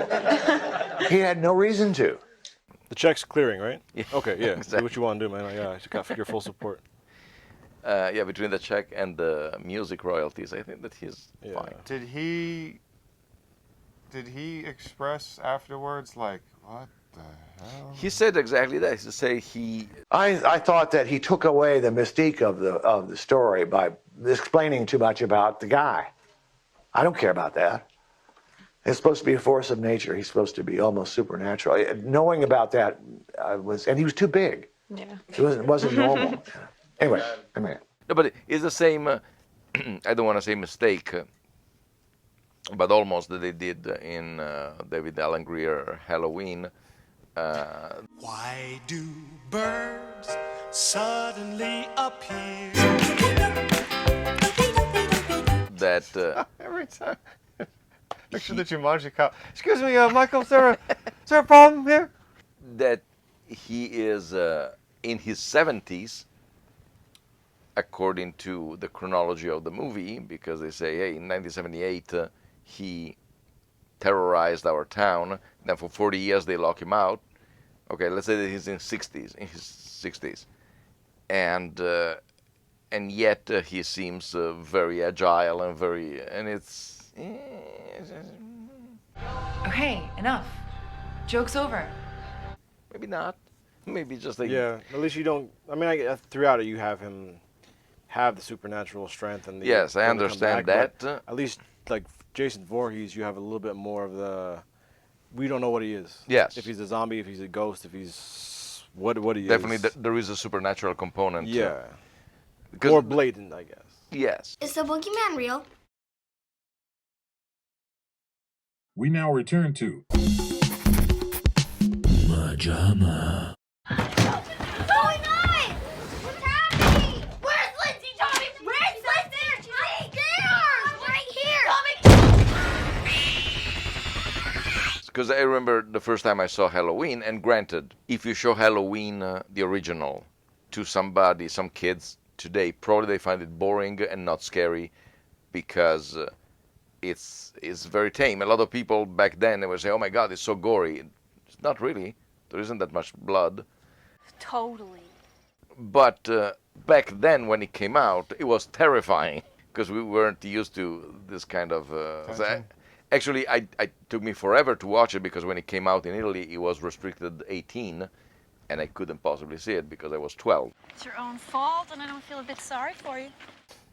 He had no reason to. The check's clearing, right? Yeah. Okay, yeah. Exactly. Do what you want to do, man. I got your full support. Yeah, between the check and the music royalties, I think that he's fine. Did he express afterwards, like, what the hell? He said exactly that. He said I thought that he took away the mystique of the story by explaining too much about the guy. I don't care about that. It's supposed to be a force of nature. He's supposed to be almost supernatural. Knowing about that and he was too big. Yeah. It wasn't normal. Anyway, No, but it's the same, I don't want to say mistake, but almost that they did in David Alan Grier Halloween. Why do birds suddenly appear? That Every time. Picture the Jumanji cop. Excuse me, Michael, is there a problem here? That he is in his 70s, according to the chronology of the movie, because they say, hey, in 1978, he terrorized our town. Then for 40 years, they lock him out. Okay, let's say that he's in his 60s. And yet he seems very agile and it's... Okay, enough. Joke's over. Maybe not. Maybe just like... Yeah, at least you don't... I mean, throughout it, you have him have the supernatural strength and the... Yes, I understand that. At least, like, Jason Voorhees, you have a little bit more of the... We don't know what he is. Yes. If he's a zombie, if he's a ghost, if he's... What he is. Definitely there is a supernatural component. Yeah. Because more blatant, I guess. Yes. Is the boogeyman real? We now return to MaJaMa. What's going on? What's happening? Where's Lindsay, Tommy? Where's Lindsay? She's upstairs! Right here! Because I remember the first time I saw Halloween, and granted, if you show Halloween, the original, to somebody, some kids today, probably they find it boring and not scary because it's very tame. A lot of people back then, they would say, oh my God, it's so gory. It's not really. There isn't that much blood. Totally. But back then, when it came out, it was terrifying because we weren't used to this kind of... Actually, it took me forever to watch it because when it came out in Italy, it was restricted 18, and I couldn't possibly see it because I was 12. It's your own fault, and I don't feel a bit sorry for you.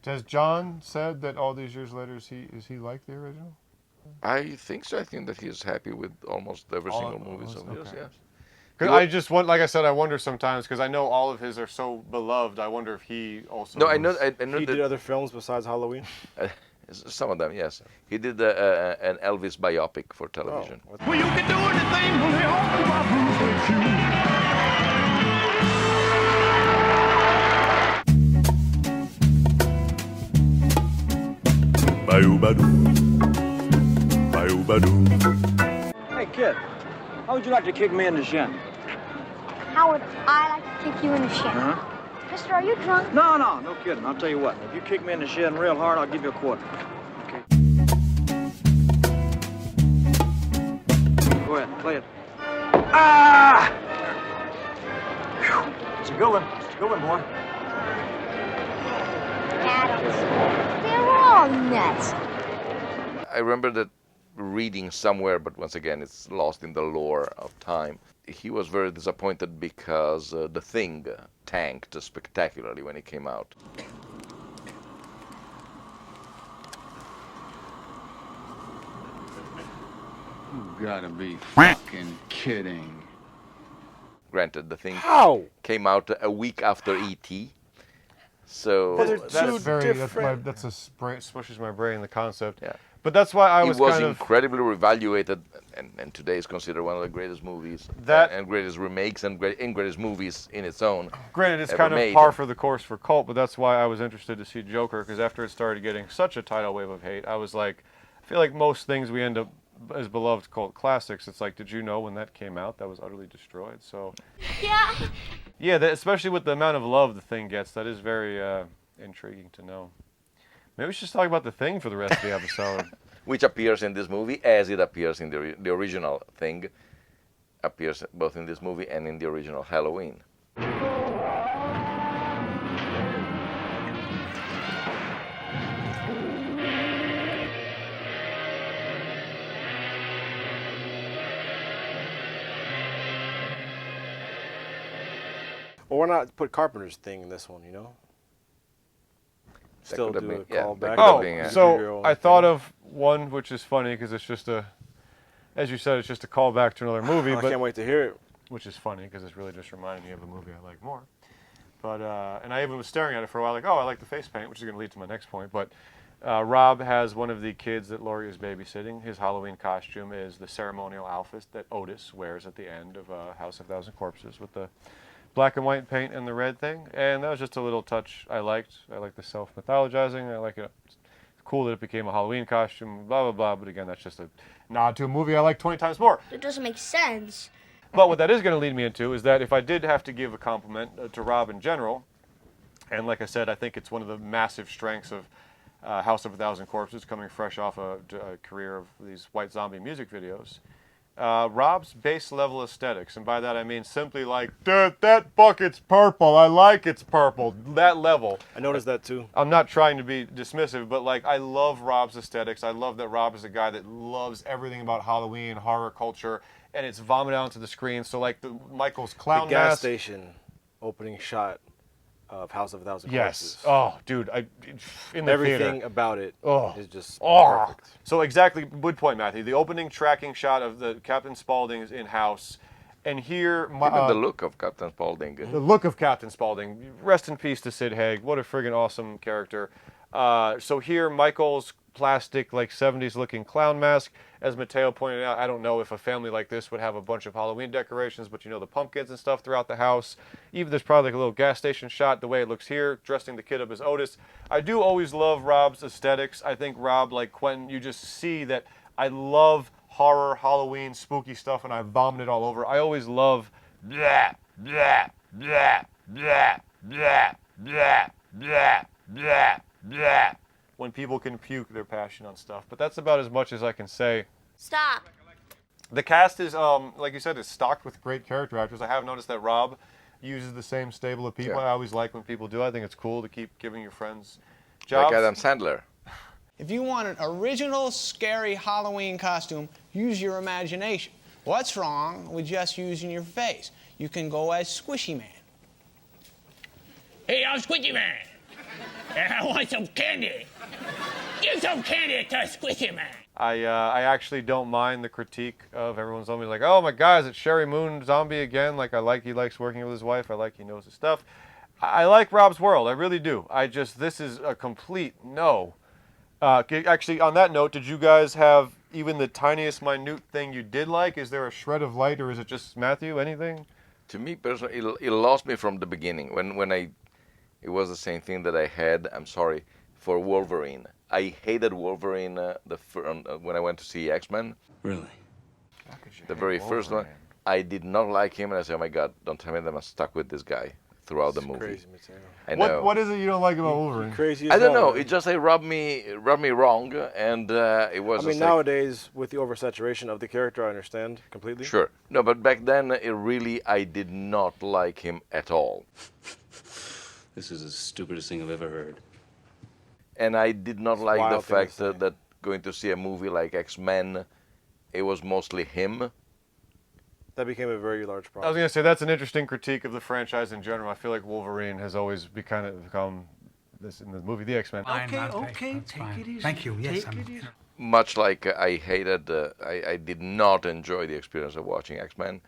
Has John said that all these years later, is he like the original? I think so. I think that he's happy with almost every single movie of his, yes. Because I just want, like I said, I wonder sometimes because I know all of his are so beloved. I wonder if he also. No, I know. He did other films besides Halloween. Some of them, yes. He did an Elvis biopic for television. Well, you can do anything when they all with you. Hey, kid, how would you like to kick me in the shin? How would I like to kick you in the shin? Huh? Mister, are you drunk? No kidding. I'll tell you what. If you kick me in the shin real hard, I'll give you a quarter. Okay. Go ahead, play it. Ah! Whew. It's a good one. It's a good one, boy. Adams. They were all nuts. I remember that reading somewhere, but once again, it's lost in the lore of time. He was very disappointed because The Thing tanked spectacularly when it came out. You gotta be fucking kidding. Granted, The Thing How? came out a week after E.T. So that's smushes my brain, the concept. Yeah. But that's why I was incredibly reevaluated, and today is considered one of the greatest movies and greatest remakes and greatest movies in its own. Granted, it's kind of par for the course for cult, but that's why I was interested to see Joker, because after it started getting such a tidal wave of hate, I was like, I feel like most things we end up as beloved cult classics, it's like, did you know when that came out that was utterly destroyed? So yeah, especially with the amount of love The Thing gets, that is very intriguing to know. Maybe we should just talk about The Thing for the rest of the episode. Which appears in this movie as it appears in the original Thing. Appears both in this movie and in the original Halloween. Well, why not put Carpenter's Thing in this one, you know? Still do a callback. Oh, so I thought of one which is funny because it's just as you said, it's just a callback to another movie. I can't wait to hear it. Which is funny because it's really just reminded me of a movie I like more. But and I even was staring at it for a while, like, oh, I like the face paint, which is going to lead to my next point. But Rob has one of the kids that Laurie is babysitting. His Halloween costume is the ceremonial outfit that Otis wears at the end of House of Thousand Corpses with the black and white paint and the red thing, and that was just a little touch I liked. I like the self-mythologizing. I like it. It's Cool that it became a Halloween costume, blah, blah, blah. But again, that's just a nod to a movie I like 20 times more. It doesn't make sense. But what that is going to lead me into is that if I did have to give a compliment to Rob in general, and like I said, I think it's one of the massive strengths of House of a Thousand Corpses, coming fresh off a career of these white zombie music videos. Rob's base level aesthetics, and by that I mean simply like, dude, that bucket's purple, I like it's purple, that level. I noticed that too. I'm not trying to be dismissive, but like I love Rob's aesthetics. I love that Rob is a guy that loves everything about Halloween, horror culture, and it's vomited onto the screen. So like the Michael's clown the gas mask. station opening shot of House of a Thousand Yes. Corpses. Oh, dude, in the everything theater. about it is just Oh. perfect. So exactly, good point, Matthew. The opening tracking shot of the Captain Spaulding's in house, and here even the look of Captain Spaulding. the look of Captain Spaulding. Rest in peace to Sid Haig. What a friggin' awesome character. So here, Michael's plastic, like 70s looking clown mask. As Mateo pointed out, I don't know if a family like this would have a bunch of Halloween decorations, but you know, the pumpkins and stuff throughout the house. Even there's probably like a little gas station shot, the way it looks here, dressing the kid up as Otis. I do always love Rob's aesthetics. I think Rob, like Quentin, you just see that I love horror, Halloween, spooky stuff, and I vomit it all over. I always love blah, blah, blah, blah, blah, blah, blah, blah, blah, when people can puke their passion on stuff. But that's about as much as I can say. Stop. The cast is, like you said, is stocked with great character actors. I have noticed that Rob uses the same stable of people. Yeah. I always like when people do. I think it's cool to keep giving your friends jobs. Like Adam Sandler. If you want an original, scary Halloween costume, use your imagination. What's wrong with just using your face? You can go as Squishy Man. Hey, I'm Squishy Man. And I want some candy. Give some candy to Squishy Man. I actually don't mind the critique of everyone's always like, oh my God, is it Sherry Moon zombie again? Like, I like he likes working with his wife. I like he knows his stuff. I like Rob's world. I really do. This is a complete no. Actually, on that note, did you guys have even the tiniest minute thing you did like? Is there a shred of light, or is it just Matthew? Anything? To me personally, it lost me from the beginning. It was the same thing that I had, I'm sorry, for Wolverine. I hated Wolverine when I went to see X-Men. Really? The very first one. I did not like him, and I said, oh my God, don't tell me that I'm stuck with this guy throughout the movie. Crazy material. I know. What is it you don't like about Wolverine? Crazy as I don't hell, know. man. It just rubbed me wrong, and it was. I mean, nowadays with the oversaturation of the character, I understand completely. Sure. No, but back then, I did not like him at all. This is the stupidest thing I've ever heard. And I did not like the wild thing to fact say. that going to see a movie like X-Men, it was mostly him. That became a very large I was problem. going to say, that's an interesting critique of the franchise in general. I feel like Wolverine has always become this in the movie The X-Men. Okay, take it easy. Thank you. Yes, Much like I hated, I did not enjoy the experience of watching X-Men.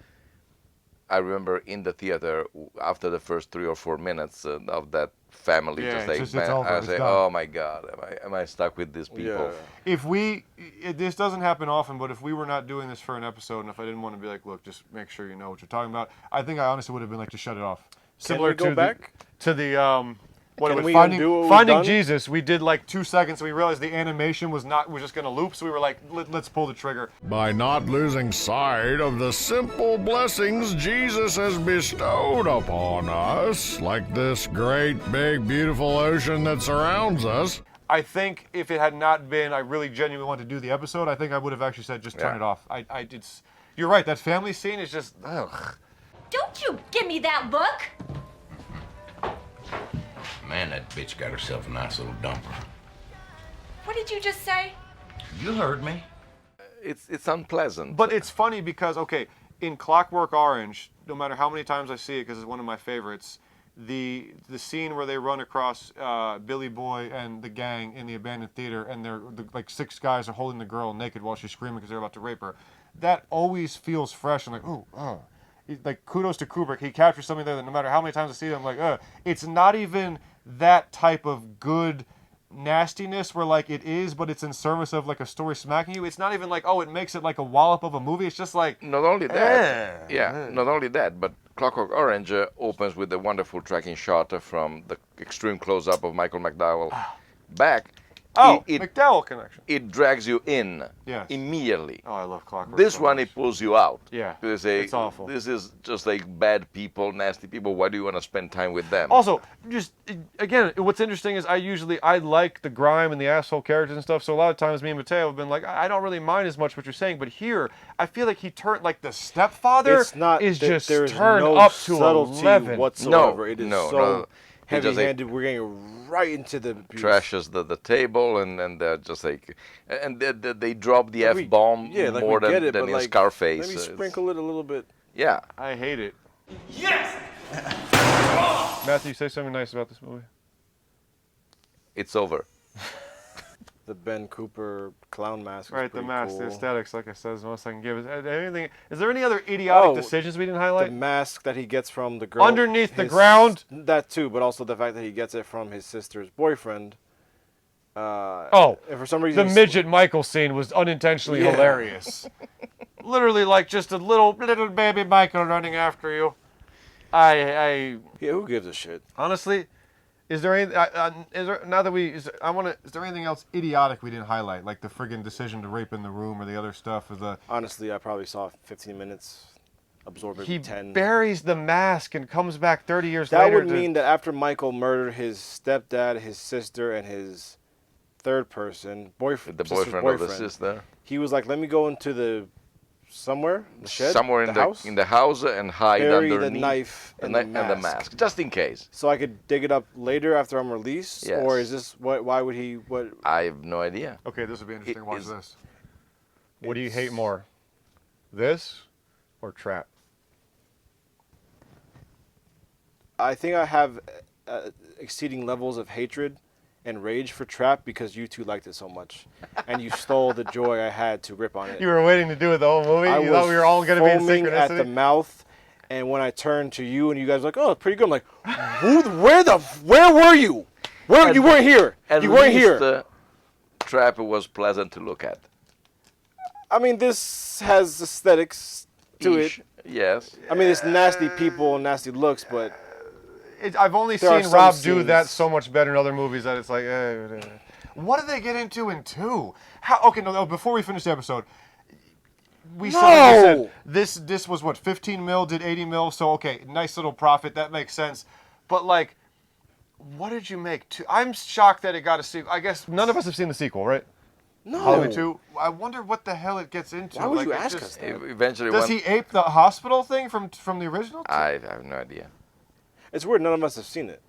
I remember in the theater, after the first 3 or 4 minutes of that family, it's over, I it's say, done. oh my God, am I stuck with these people? Yeah. This doesn't happen often, but if we were not doing this for an episode, and if I didn't want to be like, look, just make sure you know what you're talking about, I think I honestly would have been like, just shut it off. Similar we go back? to the what Can it was we Finding undo what we've Finding done? Jesus. We did like 2 seconds, and we realized the animation was just going to loop, so we were like, let's pull the trigger. By not losing sight of the simple blessings Jesus has bestowed upon us, like this great, big, beautiful ocean that surrounds us. I think if it had not been, I really genuinely wanted to do the episode, I think I would have actually said, just turn Yeah. it off. You're right, that family scene is just, ugh. Don't you give me that look! Man, that bitch got herself a nice little dumper. What did you just say? You heard me. It's unpleasant. But it's funny because, okay, in Clockwork Orange, no matter how many times I see it, because it's one of my favorites, the scene where they run across Billy Boy and the gang in the abandoned theater, and like 6 guys are holding the girl naked while she's screaming because they're about to rape her. That always feels fresh and like, oh. Like, kudos to Kubrick. He captures something there that no matter how many times I see it, I'm like, it's not even that type of good nastiness where like it is, but it's in service of like a story smacking you. It's not even like, it makes it like a wallop of a movie. It's just like, not only that, not only that, but Clockwork Orange opens with a wonderful tracking shot from the extreme close-up of Michael McDowell back, Oh, McDowell connection. It drags you in Yes. immediately. Oh, I love Clockwork. This so one, much. it pulls you out. Yeah, You say, it's awful. This is just like bad people, nasty people. Why do you want to spend time with them? Also, just again, what's interesting is I like the grime and the asshole characters and stuff. So a lot of times, me and Mateo have been like, I don't really mind as much what you're saying, but here, I feel like he turned like the stepfather is just turned no up to subtlety 11 whatsoever. It is no, so no. heavy-handed. We're getting right into the abuse. Trashes the table and they're just like, and they drop the F-bomb more than in Scarface. Maybe sprinkle it a little bit. Yeah. I hate it. Yes! Matthew, say something nice about this movie. It's over. The Ben Cooper clown mask. Right, the mask, cool. the aesthetics, like I said, is the most I can give. Is there any other idiotic decisions we didn't highlight? The mask that he gets from the girl. Underneath the ground? That too, but also the fact that he gets it from his sister's boyfriend. And for some reason, the midget Michael scene was unintentionally hilarious. Literally like just a little baby Michael running after you. Yeah, who gives a shit? Honestly, is there any? Is there anything else idiotic we didn't highlight, like the friggin' decision to rape in the room or the other stuff? Honestly, I probably saw 15 minutes, absorb it 10. He buries the mask and comes back 30 years later. That would mean that after Michael murdered his stepdad, his sister, and his third person, boyfriend, of the sister, he was like, "Let me go into the shed, somewhere in the house and hide bury underneath the knife and the mask, just in case, so I could dig it up later after I'm released." Yes. Or is this why would he? What? I have no idea. Okay, this would be interesting. Watch this. What do you hate more, this or Trap? I think I have exceeding levels of hatred and rage for Trap because you two liked it so much, and you stole the joy I had to rip on it. You were waiting to do it the whole movie. You thought we were all going to be in synchronicity at the mouth, and when I turned to you and you guys were like, "Oh, it's pretty good," I'm like, "Where were you? You weren't here. You weren't here." Trap was pleasant to look at. I mean, this has aesthetics to it. Yes. I mean, it's nasty people and nasty looks, but I've only seen Rob do that so much better in other movies that it's like, what did they get into in 2? Before we finish the episode, we said this was what, 15 mil, did 80 mil, so okay, nice little profit, that makes sense. But like, what did you make? I'm shocked that it got a sequel. I guess none of us have seen the sequel, right? No. Halloween 2. I wonder what the hell it gets into. Why would you ask us that? Eventually, does he ape the hospital thing from the original? I have no idea. It's weird. None of us have seen it.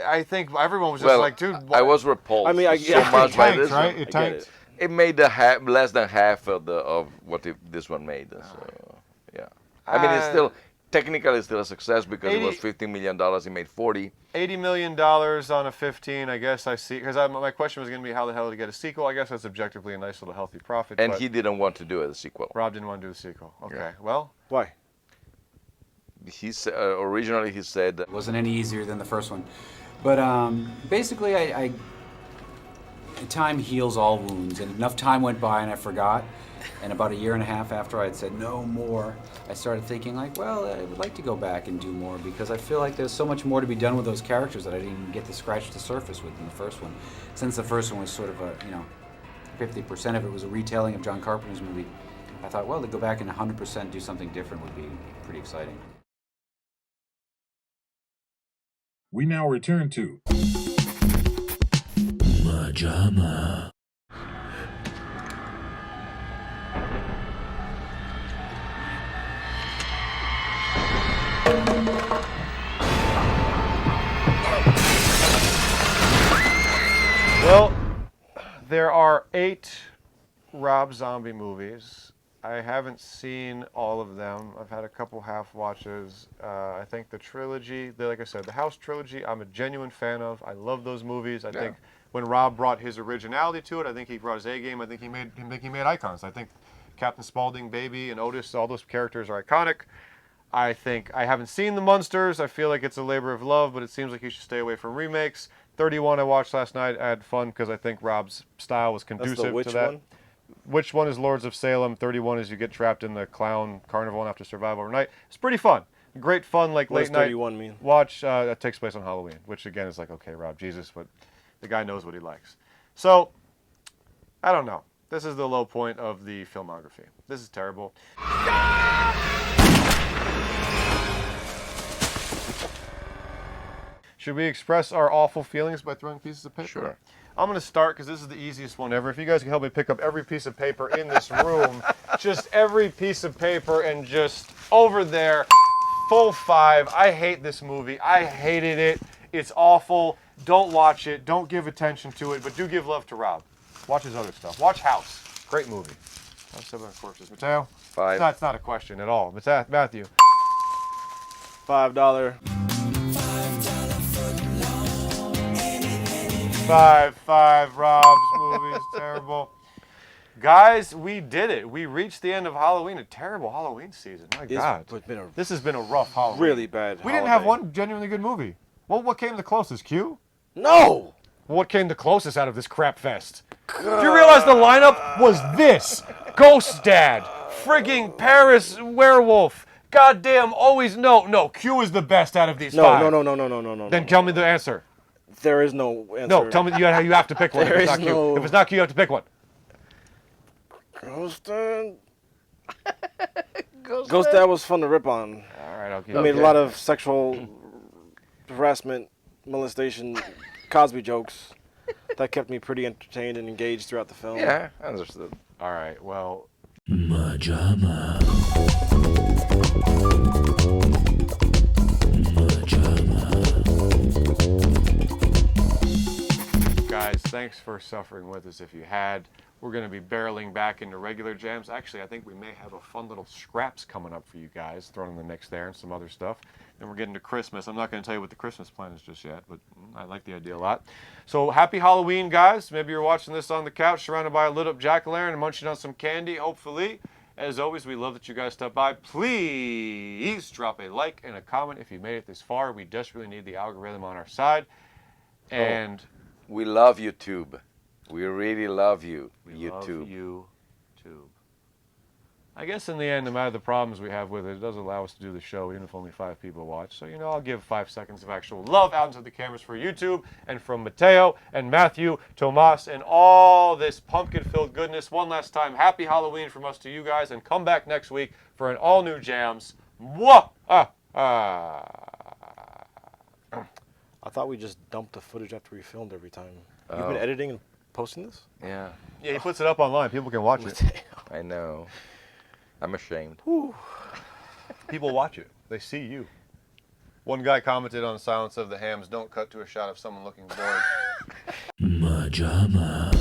I think everyone was just like, dude. I was repulsed. I mean, so much by this. Right? It tanked. It made less than half of what this one made. So yeah. I mean, it's still technically still a success because it was $15 million. He made 40. $80 million on a 15. I guess I see. Because my question was going to be how the hell to get a sequel. I guess that's objectively a nice little healthy profit. And he didn't want to do a sequel. Rob didn't want to do a sequel. Okay. Yeah. Well, why? He originally he said it wasn't any easier than the first one, but basically I time heals all wounds, and enough time went by and I forgot, and about 1.5 years after I had said no more, I started thinking like, well, I would like to go back and do more because I feel like there's so much more to be done with those characters that I didn't even get to scratch the surface with in the first one. Since the first one was sort of 50% of it was a retelling of John Carpenter's movie, I thought, well, to go back and 100% do something different would be pretty exciting. We now return to MaJaMa. well, there are 8 Rob Zombie movies. I haven't seen all of them. I've had a couple half watches. I think the trilogy, like I said, the House trilogy, I'm a genuine fan of. I love those movies. I think when Rob brought his originality to it, I think he brought his A game. I think he made icons. I think Captain Spaulding, Baby, and Otis, all those characters are iconic. I think I haven't seen The Munsters. I feel like it's a labor of love, but it seems like you should stay away from remakes. 31 I watched last night. I had fun because I think Rob's style was conducive to that. One? Which one is Lords of Salem? 31 is you get trapped in the clown carnival and have to survive overnight. It's pretty fun. Great fun, like what late does night 31 mean? watch. That takes place on Halloween, which again is like, okay, Rob, Jesus, but the guy knows what he likes. So I don't know. This is the low point of the filmography. This is terrible. Should we express our awful feelings by throwing pieces of paper? Sure. I'm going to start because this is the easiest one ever. If you guys can help me pick up every piece of paper in this room, just every piece of paper, and just over there, full 5. I hate this movie. I hated it. It's awful. Don't watch it. Don't give attention to it, but do give love to Rob. Watch his other stuff. Watch House. Great movie. Seven Corpses. Mateo? 5. It's not a question at all. Matthew? $5. 5. Rob's movie is terrible. Guys, we did it. We reached the end of Halloween. A terrible Halloween season. My God. This has been a rough Halloween. Really bad We didn't have one genuinely good movie. Well, what came the closest? Q? No! What came the closest out of this crap fest? Do you realize the lineup was this? Ghost Dad, frigging Paris Werewolf, goddamn Always No. Q is the best out of these 5. No. Then tell me the answer. There is no answer. No, tell me you have to pick one. There If it's is not Q. no- If it's not Q, you have to pick one. Ghost Dad. Ghost Dad was fun to rip on. All right, I'll give He made a lot of sexual harassment, molestation, Cosby jokes that kept me pretty entertained and engaged throughout the film. Yeah, understood. All right, well. MaJaMa. Guys, thanks for suffering with us if you had. We're going to be barreling back into regular jams. Actually, I think we may have a fun little scraps coming up for you guys, thrown in the mix there and some other stuff. Then we're getting to Christmas. I'm not going to tell you what the Christmas plan is just yet, but I like the idea a lot. So happy Halloween, guys. Maybe you're watching this on the couch, surrounded by a lit-up jack-o'-lantern and munching on some candy, hopefully. As always, we love that you guys stopped by. Please drop a like and a comment if you made it this far. We desperately need the algorithm on our side. And we love YouTube. We really love you, YouTube. Love you, YouTube. I guess in the end, no matter the problems we have with it, it does allow us to do the show even if only 5 people watch. So, I'll give 5 seconds of actual love out into the cameras for YouTube and from Mateo and Matthew, Tomas, and all this pumpkin-filled goodness. One last time, happy Halloween from us to you guys, and come back next week for an all-new Jams. Mwah! I thought we just dumped the footage after we filmed every time. You've been editing and posting this? Yeah. Yeah, he puts it up online. People can watch it. I know. I'm ashamed. People watch it. They see you. One guy commented on Silence of the Hams, don't cut to a shot of someone looking bored. MaJaMa.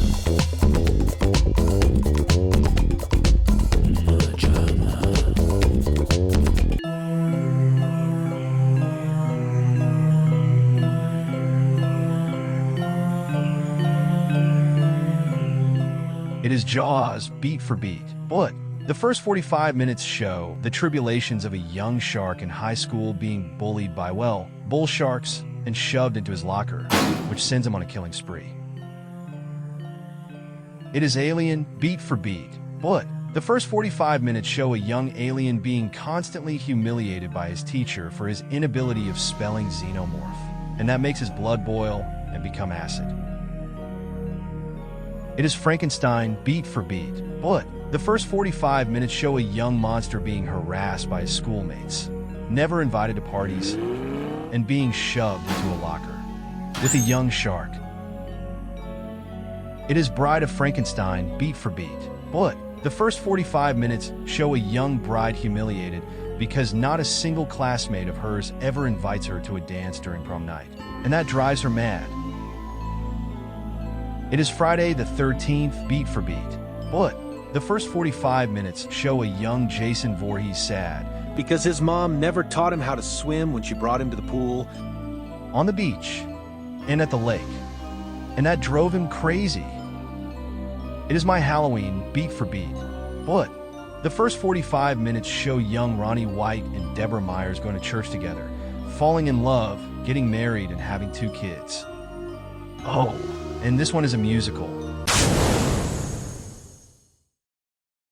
It is Jaws, beat for beat. But the first 45 minutes show the tribulations of a young shark in high school being bullied by, bull sharks and shoved into his locker, which sends him on a killing spree. It is Alien, beat for beat. But the first 45 minutes show a young alien being constantly humiliated by his teacher for his inability of spelling xenomorph, and that makes his blood boil and become acid. It is Frankenstein, beat for beat. But the first 45 minutes show a young monster being harassed by his schoolmates, never invited to parties, and being shoved into a locker with a young shark. It is Bride of Frankenstein, beat for beat. But the first 45 minutes show a young bride humiliated because not a single classmate of hers ever invites her to a dance during prom night, and that drives her mad. It is Friday the 13th, beat for beat. But the first 45 minutes show a young Jason Voorhees sad because his mom never taught him how to swim when she brought him to the pool, on the beach, and at the lake, and that drove him crazy. It is My Halloween, beat for beat. But the first 45 minutes show young Ronnie White and Deborah Myers going to church together, falling in love, getting married, and having 2 kids. Oh, and this one is a musical.